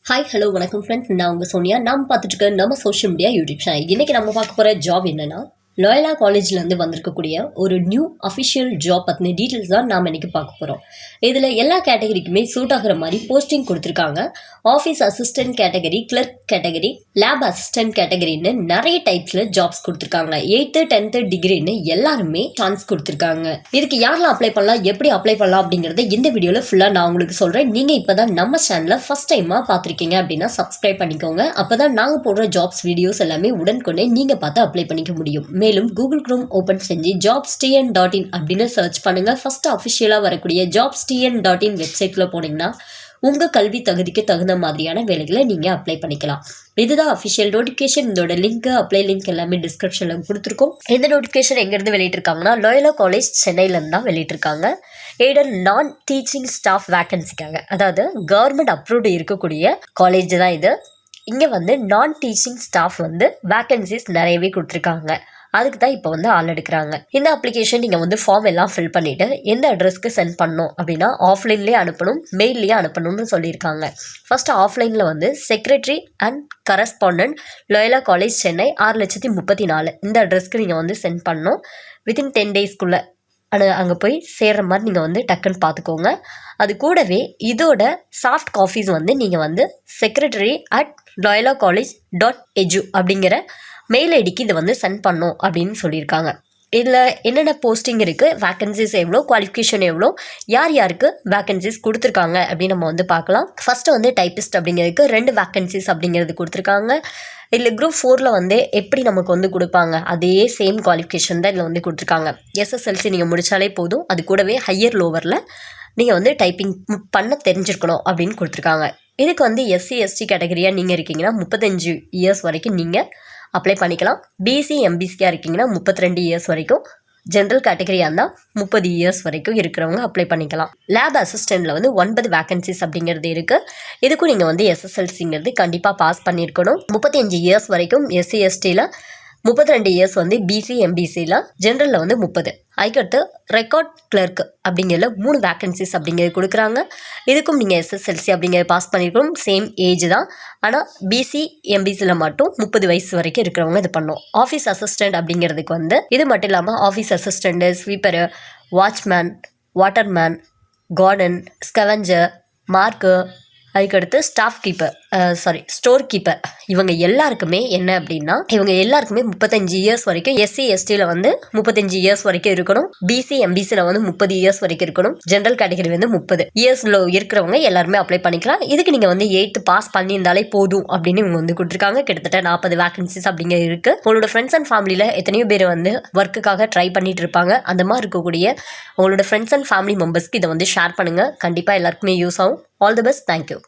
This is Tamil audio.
ஹாய் ஹலோ வணக்கம் ஃப்ரெண்ட்ஸ், நான் உங்கள் சோனியா. நாம் பார்த்துட்டு இருக்க நம்ம சோஷியல் மீடியா யூடியூப் சேனல். இன்றைக்கி நம்ம பார்க்க போகிற ஜாப் என்னென்னா, லாயலா காலேஜ்லேருந்து வந்திருக்கக்கூடிய ஒரு நியூ அஃபிஷியல் ஜாப் பற்றின டீட்டெயில்ஸ் தான் நாம் இன்றைக்கி பார்க்க போகிறோம். இதில் எல்லா கேட்டகரிக்குமே சூட் ஆகிற மாதிரி போஸ்டிங் கொடுத்துருக்காங்க. Office assistant category, clerk category, lab assistant கேட்டகரின்னு நிறைய டைப்ஸில் ஜாப்ஸ் கொடுத்துருக்காங்க. 8th 10th டிகிரின்னு எல்லாருமே சான்ஸ் கொடுத்துருக்காங்க. இதுக்கு யாரெல்லாம் அப்ளை பண்ணலாம், எப்படி அப்ளை பண்ணலாம் அப்படிங்கிறத இந்த வீடியோவில் ஃபுல்லாக நான் உங்களுக்கு சொல்கிறேன். நீங்கள் இப்போ தான் நம்ம சேனலில் ஃபஸ்ட் டைமாக பார்த்துருக்கீங்க அப்படின்னா சப்ஸ்கிரைப் பண்ணிக்கோங்க. அப்போ தான் நாங்கள் போடுற ஜாப்ஸ் வீடியோஸ் எல்லாமே உடனுக்குடனே நீங்கள் பார்த்து அப்ளை பண்ணிக்க முடியும். மேலும் கூகுள் குரோம் ஓப்பன் செஞ்சு jobstn.in அப்படின்னு சர்ச் பண்ணுங்கள். ஃபஸ்ட்டு அஃபிஷியலாக வரக்கூடிய jobstn.in வெப்சைட்டில் போனீங்கன்னா உங்கள் கல்வி தகுதிக்கு தகுந்த மாதிரியான வேலைகளை நீங்கள் அப்ளை பண்ணிக்கலாம். இதுதான் அஃபிஷியல் நோட்டிஃபிகேஷன். இதோட லிங்க், அப்ளை லிங்க் எல்லாமே டிஸ்கிரிப்ஷனில் கொடுத்துருக்கோம். இந்த நோட்டிஃபிகேஷன் எங்கேருந்து வெளியிட்டிருக்காங்கன்னா, லாயலா காலேஜ் சென்னையிலேருந்து தான் வெளியிட்டிருக்காங்க. எய்டட் நான் டீச்சிங் ஸ்டாஃப் வேக்கன்சிக்காக, அதாவது கவர்மெண்ட் அப்ரூவ்டு இருக்கக்கூடிய காலேஜ் தான் இது. இங்கே நான் டீச்சிங் ஸ்டாஃப் வேக்கன்சிஸ் நிறையவே கொடுத்துருக்காங்க. அதுக்கு தான் இப்போ ஆள் எடுக்கிறாங்க. இந்த அப்ளிகேஷன் நீங்கள் ஃபார்ம் எல்லாம் ஃபில் பண்ணிவிட்டு எந்த அட்ரஸ்க்கு சென்ட் பண்ணணும் அப்படின்னா ஆஃப்லைன்லேயே அனுப்பணும், மெயில்லேயே அனுப்பணும்னு சொல்லியிருக்காங்க. ஃபஸ்ட்டு ஆஃப்லைனில் secretary and correspondent, லாயலா college Chennai, 6,34,000 இந்த அட்ரஸ்க்கு நீங்கள் சென்ட் பண்ணணும். வித்தின் 10 daysக்குள்ளே அங்கே போய் சேர்கிற மாதிரி நீங்கள் டக்குன்னு பார்த்துக்கோங்க. அது கூடவே இதோட சாஃப்ட் காப்பீஸ் நீங்கள் secretary@loyalacollege.edu அப்படிங்கிற மெயில் ஐடிக்கு இதை சென்ட் பண்ணோம் அப்படின்னு சொல்லியிருக்காங்க. இதில் என்னென்ன போஸ்டிங் இருக்குது, வேக்கன்சிஸ் எவ்வளோ, குவாலிஃபிகேஷன் எவ்வளோ, யார் யாருக்கு வேக்கன்சிஸ் கொடுத்துருக்காங்க அப்படின்னு நம்ம பார்க்கலாம். ஃபஸ்ட்டு டைப்பிஸ்ட் அப்படிங்கிறதுக்கு 2 வேக்கன்சிஸ் அப்படிங்கிறது கொடுத்துருக்காங்க. இதில் குரூப் 4ல் எப்படி நமக்கு கொடுப்பாங்க, அதே சேம் குவாலிஃபிகேஷன் தான் இதில் கொடுத்துருக்காங்க. SSLC நீங்கள் முடித்தாலே போதும். அது கூடவே ஹையர் லோவரில் நீங்கள் டைப்பிங் பண்ண தெரிஞ்சிருக்கணும் அப்படின்னு கொடுத்துருக்காங்க. இதுக்கு SC ST கேட்டகரியாக நீங்கள் இருக்கீங்கன்னா 35 இயர்ஸ் வரைக்கும் நீங்கள் அப்ளை பண்ணிக்கலாம். BC MBCயாக இருக்கீங்கன்னா 32 இயர்ஸ் வரைக்கும், ஜென்ரல் கேட்டகரியாக இருந்தால் 30 இயர்ஸ் வரைக்கும் இருக்கிறவங்க அப்ளை பண்ணிக்கலாம். லேப் அசிஸ்டண்ட்டில் 9 வேக்கன்சிஸ் அப்படிங்கிறது இருக்குது. இதுக்கும் நீங்கள் SSLCங்கிறது கண்டிப்பாக பாஸ் பண்ணியிருக்கணும். 35 இயர்ஸ் வரைக்கும் SC STயில், 32 இயர்ஸ் BC MBCயில், ஜென்ரலில் 30. அதுக்கடுத்து ரெக்கார்ட் கிளர்க் அப்படிங்கிறதுல 3 வேக்கன்சிஸ் அப்படிங்கிறது கொடுக்குறாங்க. இதுக்கும் நீங்கள் SSLC அப்படிங்கிறது பாஸ் பண்ணியிருக்கணும். சேம் ஏஜ் தான். ஆனால் BC MBCயில் மட்டும் 30 வயசு வரைக்கும் இருக்கிறவங்க இது பண்ணோம். ஆஃபீஸ் அசிஸ்டண்ட் அப்படிங்கிறதுக்கு இது மட்டும் இல்லாமல் office assistant, sweeper, watchman, waterman, garden, scavenger, mark, அதுக்கடுத்து ஸ்டோர் கீப்பர், இவங்க எல்லாருக்குமே என்ன அப்படின்னா, இவங்க எல்லாருக்குமே 35 இயர்ஸ் வரைக்கும், SC STயில் 35 இயர்ஸ் வரைக்கும் இருக்கணும். BC MBCயில் 30 இயர்ஸ் வரைக்கும் இருக்கணும். ஜென்ரல் கேட்டகரி 30 இயர்ஸில் இருக்கிறவங்க எல்லாருமே அப்ளை பண்ணிக்கலாம். இதுக்கு நீங்கள் 8th பாஸ் பண்ணியிருந்தாலே போதும் அப்படின்னு இவங்க கொடுத்துருக்காங்க. கிட்டத்தட்ட 40 வேக்கன்சிஸ் அப்படிங்கிறது இருக்குது. உங்களோட ஃப்ரெண்ட்ஸ் அண்ட் ஃபேமிலியில் எத்தனையோ பேர் ஒர்க்குக்காக ட்ரை பண்ணிட்டு இருப்பாங்க. அந்த மாதிரி இருக்கக்கூடிய உங்களோட ஃப்ரெண்ட்ஸ் அண்ட் ஃபேமிலி மெம்பர்ஸ்க்கு இதை ஷேர் பண்ணுங்கள். கண்டிப்பாக எல்லாருக்குமே யூஸ் ஆகும். All the best. தேங்க்யூ.